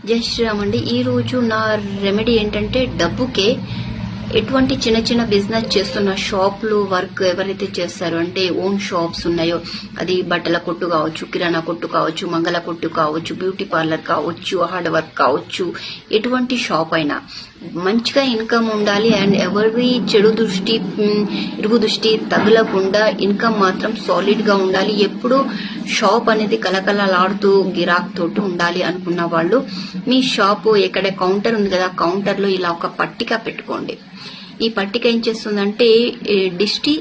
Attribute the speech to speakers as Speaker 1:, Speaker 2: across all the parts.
Speaker 1: జై శ్రీరామ్ అండి. ఈ రోజు నా రెమెడీ ఏంటంటే డబ్బుకే ఎటువంటి చిన్న చిన్న బిజినెస్ చేస్తున్న షాప్లు వర్క్ ఎవరైతే చేస్తారో అంటే ఓన్ షాప్స్ ఉన్నాయో, అది బట్టల కొట్టు కావచ్చు, కిరాణా కొట్టు కావచ్చు, మంగళ కొట్టు కావచ్చు, బ్యూటీ పార్లర్ కావచ్చు, హార్డ్ వర్క్ కావచ్చు, ఎటువంటి షాప్ అయినా మంచిగా ఇన్కమ్ ఉండాలి అండ్ ఎవరి చెడు దృష్టి ఇరుగు దృష్టి తగలకుండా ఇన్కమ్ మాత్రం సాలిడ్ గా ఉండాలి. ఎప్పుడు షాప్ అనేది కలకలలాడుతూ గిరాక్ తోటి ఉండాలి అనుకున్న వాళ్ళు మీ షాపు ఎక్కడ కౌంటర్ ఉంది కదా, కౌంటర్ లో ఇలా ఒక పట్టిక పెట్టుకోండి. ఈ పట్టిక ఏం చేస్తుందంటే దిష్టి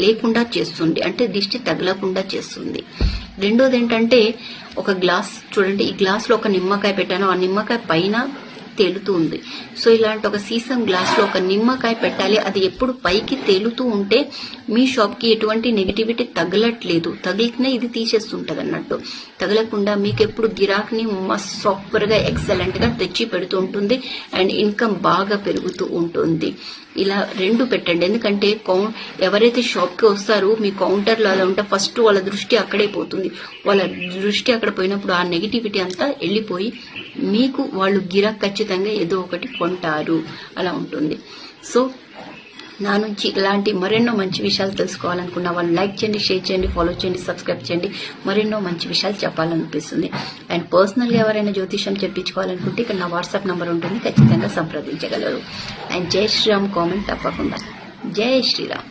Speaker 1: లేకుండా చేస్తుంది, అంటే దిష్టి తగలకుండా చేస్తుంది. రెండోది ఏంటంటే ఒక గ్లాస్ చూడండి, ఈ గ్లాస్ లో ఒక నిమ్మకాయ పెట్టాను, ఆ నిమ్మకాయ పైన తేలుతూ ఉంది. సో ఇలాంటి ఒక సీసం గ్లాస్ లో ఒక నిమ్మకాయ పెట్టాలి. అది ఎప్పుడు పైకి తేలుతూ ఉంటే మీ షాప్ కి ఎటువంటి నెగిటివిటీ తగలట్లేదు, తగిలితే ఇది తీసేస్తుంటది అన్నట్టు. తగలకుండా మీకు ఎప్పుడు గిరాక్ని మస్త్ సూపర్ గా ఎక్సలెంట్ గా తెచ్చి పెడుతూ ఉంటుంది అండ్ ఇన్కమ్ బాగా పెరుగుతూ ఉంటుంది. ఇలా రెండు పెట్టండి. ఎందుకంటే ఎవరైతే షాప్ కి వస్తారో మీ కౌంటర్ లో అలా ఉంటే ఫస్ట్ వాళ్ళ దృష్టి అక్కడే పోతుంది. వాళ్ళ దృష్టి అక్కడ పోయినప్పుడు ఆ నెగిటివిటీ అంతా వెళ్ళిపోయి మీకు వాళ్ళు గిరాక్ ఖచ్చితంగా ఏదో ఒకటి కొంటారు, అలా ఉంటుంది. సో నా నుంచి ఇలాంటి మరెన్నో మంచి విషయాలు తెలుసుకోవాలనుకున్న వాళ్ళు లైక్ చేయండి, షేర్ చేయండి, ఫాలో చేయండి, సబ్స్క్రైబ్ చేయండి. మరెన్నో మంచి విషయాలు చెప్పాలనిపిస్తుంది. అండ్ పర్సనల్ గా ఎవరైనా జ్యోతిషం చెప్పించుకోవాలనుకుంటే ఇక్కడ నా వాట్సాప్ నంబర్ ఉంటుంది, ఖచ్చితంగా సంప్రదించగలరు. అండ్ జై శ్రీరామ్ కామెంట్ తప్పకుండా. జై శ్రీరామ్.